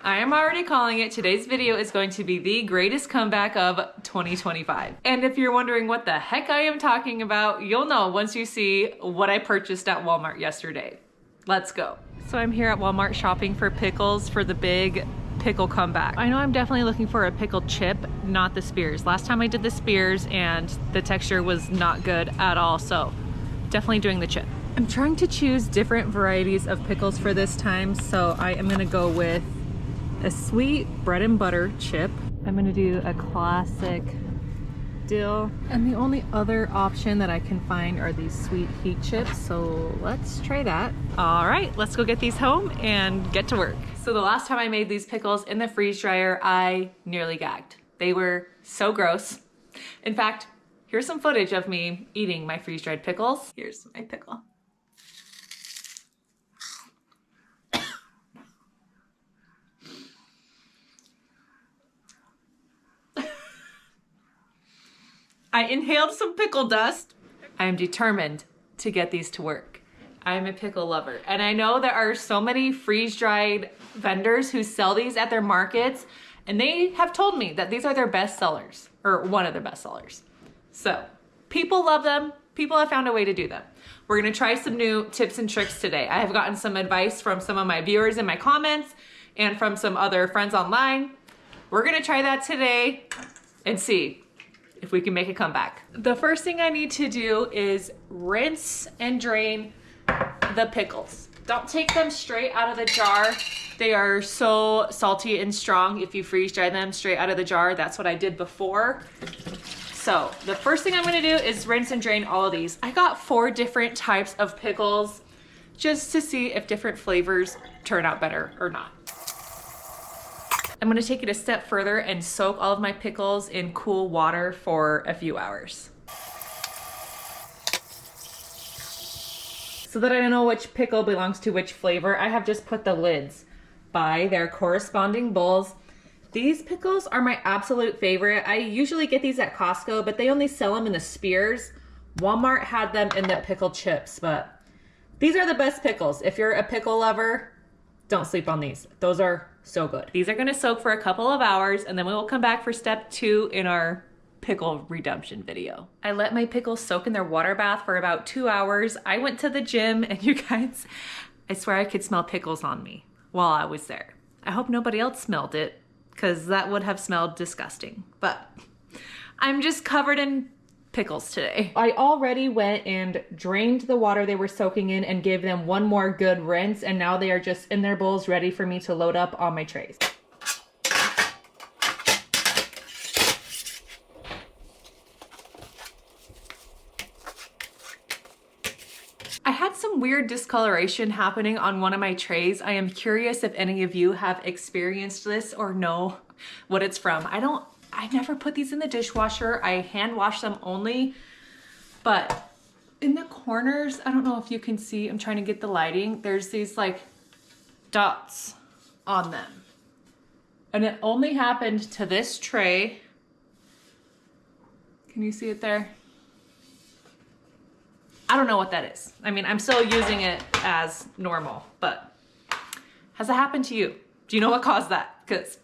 I am already calling it. Today's video is going to be the greatest comeback of 2025. And if you're wondering what the heck I am talking about, you'll know once you see what I purchased at Walmart yesterday. Let's go. So I'm here at Walmart shopping for pickles for the big pickle comeback. I know I'm definitely looking for a pickled chip, not the spears. Last time I did the spears and the texture was not good at all, so definitely doing the chip. I'm trying to choose different varieties of pickles for this time, so I am gonna go with a sweet bread and butter chip. I'm gonna do a classic dill. And the only other option that I can find are these sweet heat chips, so let's try that. All right, let's go get these home and get to work. So the last time I made these pickles in the freeze dryer, I nearly gagged. They were so gross. In fact, here's some footage of me eating my freeze dried pickles. Here's my pickle. I inhaled some pickle dust. I am determined to get these to work. I am a pickle lover. And I know there are so many freeze-dried vendors who sell these at their markets, and they have told me that these are their best sellers, or one of their best sellers. So, people love them. People have found a way to do them. We're gonna try some new tips and tricks today. I have gotten some advice from some of my viewers in my comments and from some other friends online. We're gonna try that today and see if we can make a comeback. The first thing I need to do is rinse and drain the pickles. Don't take them straight out of the jar. They are so salty and strong if you freeze dry them straight out of the jar. That's what I did before. So the first thing I'm gonna do is rinse and drain all of these. I got 4 different types of pickles just to see if different flavors turn out better or not. I'm gonna take it a step further and soak all of my pickles in cool water for a few hours. So that I know which pickle belongs to which flavor, I have just put the lids by their corresponding bowls. These pickles are my absolute favorite. I usually get these at Costco, but they only sell them in the spears. Walmart had them in the pickle chips, but these are the best pickles. If you're a pickle lover, don't sleep on these. Those are so good. These are gonna soak for a couple of hours, and then we will come back for step 2 in our pickle redemption video. I let my pickles soak in their water bath for about 2 hours. I went to the gym, and you guys, I swear I could smell pickles on me while I was there. I hope nobody else smelled it, because that would have smelled disgusting. But I'm just covered in pickles today. I already went and drained the water they were soaking in and gave them one more good rinse, and now they are just in their bowls ready for me to load up on my trays. I had some weird discoloration happening on one of my trays. I am curious if any of you have experienced this or know what it's from. I never put these in the dishwasher. I hand wash them only, but in the corners, I don't know if you can see, I'm trying to get the lighting. There's these like dots on them. And it only happened to this tray. Can you see it there? I don't know what that is. I mean, I'm still using it as normal, but has it happened to you? Do you know what caused that? Because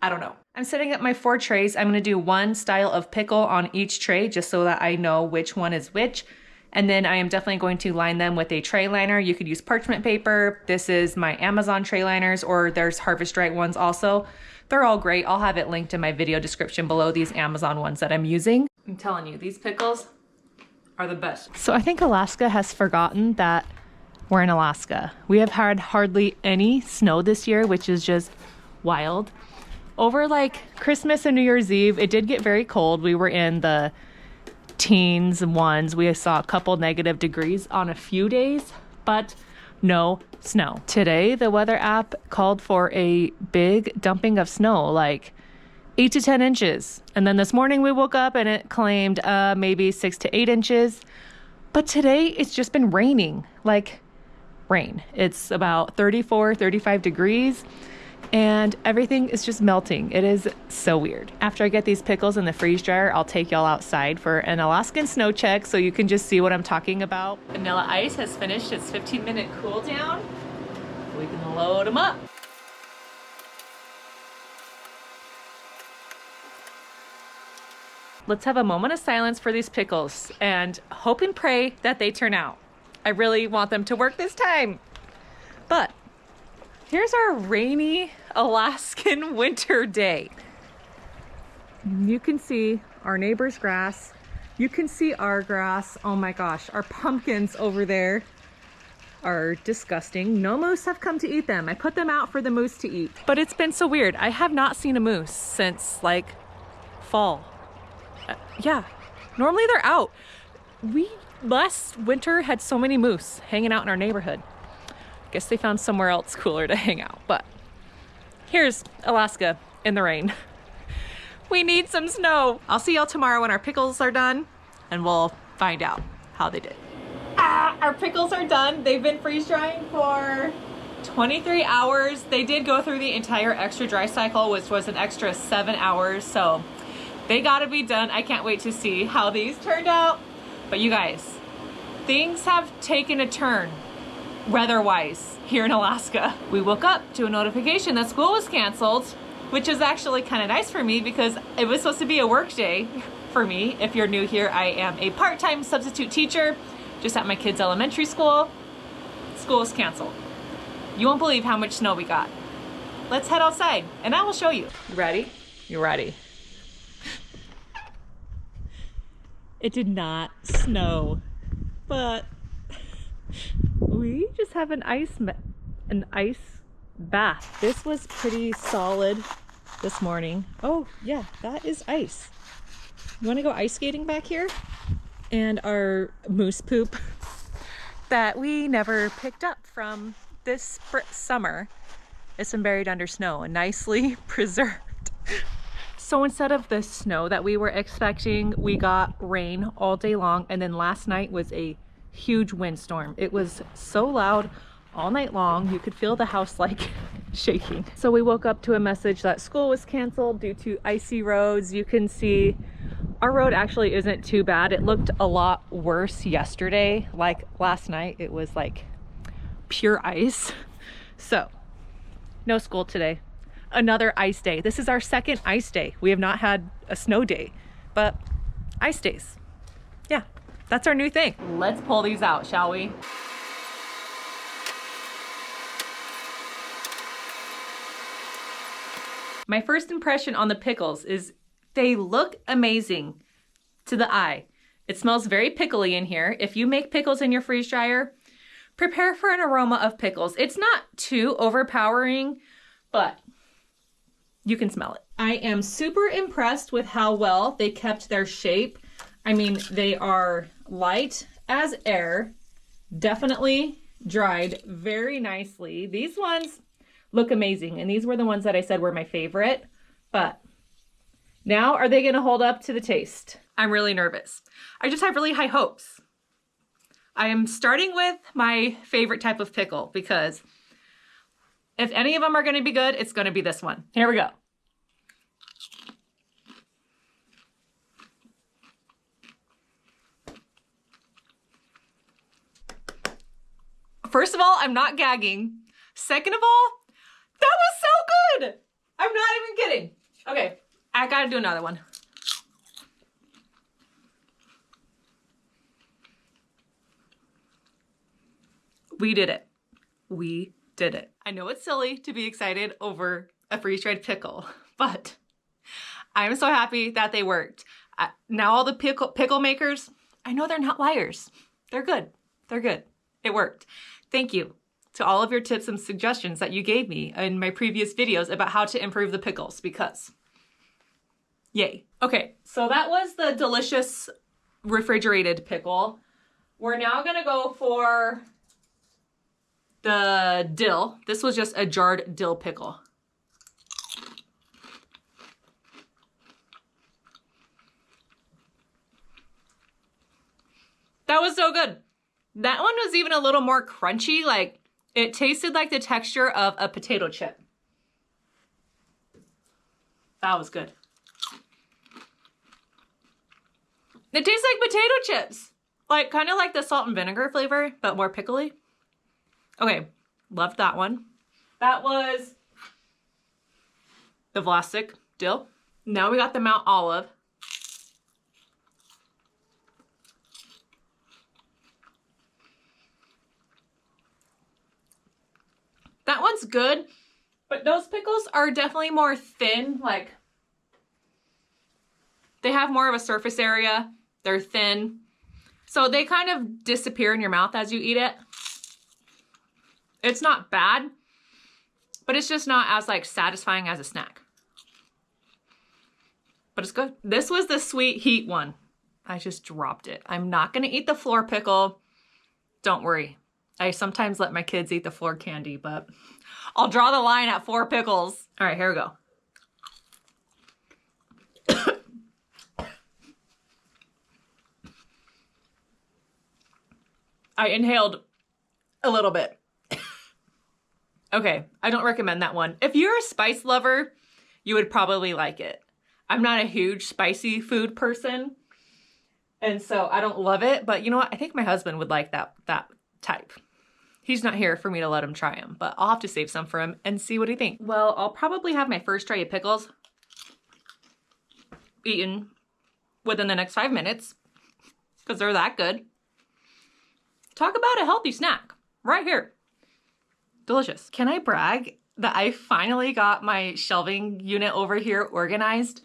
I don't know. I'm setting up my 4 trays. I'm gonna do one style of pickle on each tray just so that I know which one is which. And then I am definitely going to line them with a tray liner. You could use parchment paper. This is my Amazon tray liners, or there's Harvest Right ones also. They're all great. I'll have it linked in my video description below, these Amazon ones that I'm using. I'm telling you, these pickles are the best. So I think Alaska has forgotten that we're in Alaska. We have had hardly any snow this year, which is just wild. Over like Christmas and New Year's Eve, it did get very cold. We were in the teens and ones. We saw a couple negative degrees on a few days, but no snow. Today, the weather app called for a big dumping of snow, like 8 to 10 inches. And then this morning we woke up and it claimed maybe 6 to 8 inches. But today it's just been raining, like rain. It's about 34, 35 degrees. And everything is just melting. It is so weird. After I get these pickles in the freeze dryer, I'll take y'all outside for an Alaskan snow check so you can just see what I'm talking about. Vanilla ice has finished its 15-minute cool down. We can load them up. let's have a moment of silence for these pickles and hope and pray that they turn out. I really want them to work this time. But here's our rainy Alaskan winter day. You can see our neighbor's grass. You can see our grass. Oh my gosh, our pumpkins over there are disgusting. No moose have come to eat them. I put them out for the moose to eat. But it's been so weird. I have not seen a moose since like fall. Yeah, normally they're out. We last winter had so many moose hanging out in our neighborhood. Guess they found somewhere else cooler to hang out. But here's Alaska in the rain. We need some snow. I'll see y'all tomorrow when our pickles are done and we'll find out how they did. Our pickles are done. They've been freeze drying for 23 hours. They did go through the entire extra dry cycle, which was an extra 7 hours. So they gotta be done. I can't wait to see how these turned out. But you guys, things have taken a turn weather-wise here in Alaska. We woke up to a notification that school was canceled, which is actually kind of nice for me because it was supposed to be a work day for me. If you're new here, I am a part-time substitute teacher just at my kids' elementary school. School is canceled. You won't believe how much snow we got. Let's head outside and I will show you. You ready? You ready? It did not snow, but we just have an ice bath. This was pretty solid this morning. Oh yeah, that is ice. You want to go ice skating back here? And our moose poop that we never picked up from this summer. It's been buried under snow and nicely preserved. So instead of the snow that we were expecting, we got rain all day long. And then last night was a huge windstorm. It was so loud all night long. You could feel the house like shaking. So we woke up to a message that school was canceled due to icy roads. You can see our road actually isn't too bad. It looked a lot worse yesterday. Like last night, it was like pure ice. So no school today. Another ice day. This is our second ice day. We have not had a snow day, but ice days. Yeah, that's our new thing. Let's pull these out, shall we? My first impression on the pickles is they look amazing to the eye. It smells very pickly in here. If you make pickles in your freeze dryer, prepare for an aroma of pickles. It's not too overpowering, but you can smell it. I am super impressed with how well they kept their shape. I mean, they are light as air, definitely dried very nicely. These ones look amazing, and these were the ones that I said were my favorite, but now are they gonna hold up to the taste? I'm really nervous. I just have really high hopes. I am starting with my favorite type of pickle because if any of them are gonna be good, it's gonna be this one. Here we go. First of all, I'm not gagging. Second of all, that was so good. I'm not even kidding. Okay, I gotta do another one. We did it. We did it. I know it's silly to be excited over a freeze-dried pickle, but I'm so happy that they worked. Now all the pickle makers, I know they're not liars. They're good. They're good. It worked. Thank you to all of your tips and suggestions that you gave me in my previous videos about how to improve the pickles because yay. Okay, so that was the delicious refrigerated pickle. We're now gonna go for the dill. This was just a jarred dill pickle. That was so good. That one was even a little more crunchy. Like it tasted like the texture of a potato chip. That was good. It tastes like potato chips. Like kind of like the salt and vinegar flavor, but more pickly. Okay, loved that one. That was the Vlasic dill. Now we got the Mount Olive. pickles are definitely more thin, like they have more of a surface area. They're thin. So they kind of disappear in your mouth as you eat it. It's not bad, but it's just not as like satisfying as a snack. But it's good. This was the sweet heat one. I just dropped it. I'm not gonna eat the floor pickle. Don't worry. I sometimes let my kids eat the floor candy, but I'll draw the line at 4 pickles. All right, here we go. I inhaled a little bit. Okay, I don't recommend that one. If you're a spice lover, you would probably like it. I'm not a huge spicy food person, and so I don't love it, but you know what? I think my husband would like that type. He's not here for me to let him try them, but I'll have to save some for him and see what he thinks. Well, I'll probably have my first tray of pickles eaten within the next 5 minutes because they're that good. Talk about a healthy snack right here. Delicious. Can I brag that I finally got my shelving unit over here organized?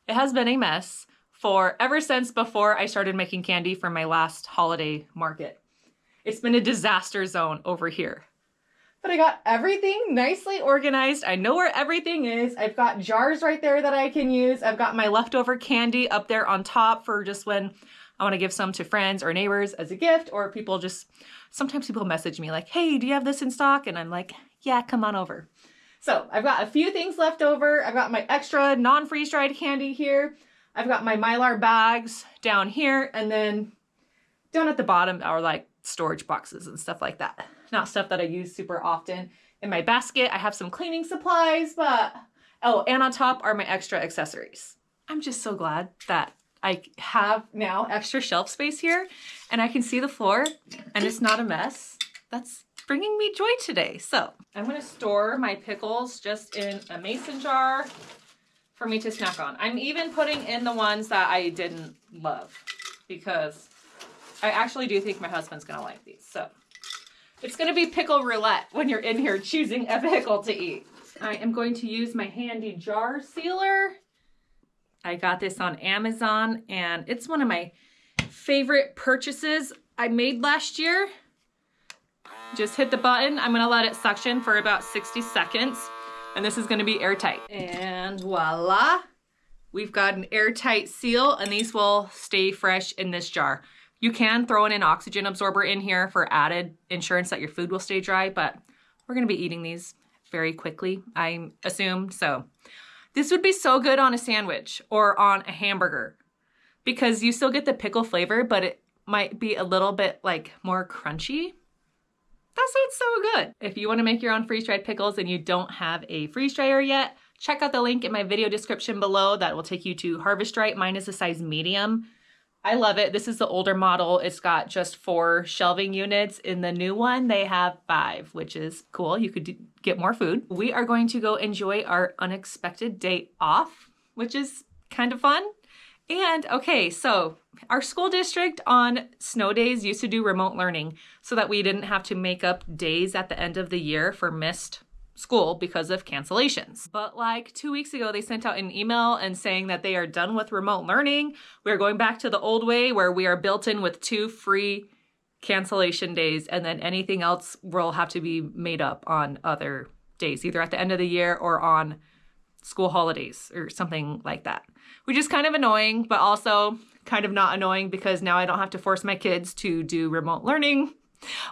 It has been a mess for ever since before I started making candy for my last holiday market. It's been a disaster zone over here. But I got everything nicely organized. I know where everything is. I've got jars right there that I can use. I've got my leftover candy up there on top for just when I want to give some to friends or neighbors as a gift, or people just, sometimes people message me like, hey, do you have this in stock? And I'm like, yeah, come on over. So I've got a few things left over. I've got my extra non-freeze dried candy here. I've got my Mylar bags down here, and then down at the bottom are like storage boxes and stuff like that. Not stuff that I use super often. In my basket, I have some cleaning supplies, but, oh, and on top are my extra accessories. I'm just so glad that I have now extra shelf space here and I can see the floor and it's not a mess. That's bringing me joy today. So I'm gonna store my pickles just in a mason jar for me to snack on. I'm even putting in the ones that I didn't love because I actually do think my husband's gonna like these. So it's gonna be pickle roulette when you're in here choosing a pickle to eat. I am going to use my handy jar sealer. I got this on Amazon and it's one of my favorite purchases I made last year. Just hit the button. I'm gonna let it suction for about 60 seconds and this is gonna be airtight. And voila, we've got an airtight seal and these will stay fresh in this jar. You can throw in an oxygen absorber in here for added insurance that your food will stay dry, but we're gonna be eating these very quickly, I assume, so. This would be so good on a sandwich or on a hamburger because you still get the pickle flavor, but it might be a little bit like more crunchy. That sounds so good. If you want to make your own freeze-dried pickles and you don't have a freeze dryer yet, check out the link in my video description below that will take you to Harvest Right. Mine is a size medium. I love it. This is the older model. It's got just 4 shelving units. In the new one, they have 5, which is cool. You could get more food. We are going to go enjoy our unexpected day off, which is kind of fun. And okay, so our school district on snow days used to do remote learning so that we didn't have to make up days at the end of the year for missed school because of cancellations. But like 2 weeks ago, they sent out an email and saying that they are done with remote learning. We're going back to the old way where we are built in with 2 free cancellation days and then anything else will have to be made up on other days, either at the end of the year or on school holidays or something like that. Which is kind of annoying, but also kind of not annoying because now I don't have to force my kids to do remote learning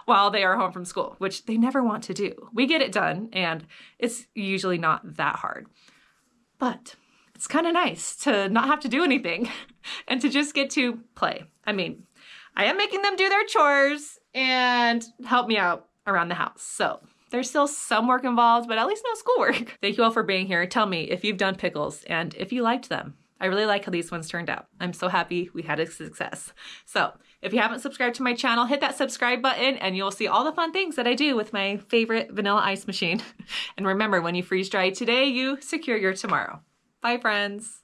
while they are home from school, which they never want to do. We get it done and it's usually not that hard. But it's kind of nice to not have to do anything and to just get to play. I mean, I am making them do their chores and help me out around the house. So there's still some work involved, but at least no schoolwork. Thank you all for being here. Tell me if you've done pickles and if you liked them. I really like how these ones turned out. I'm so happy we had a success. So if you haven't subscribed to my channel, hit that subscribe button and you'll see all the fun things that I do with my favorite vanilla ice machine. And remember, when you freeze dry today, you secure your tomorrow. Bye, friends.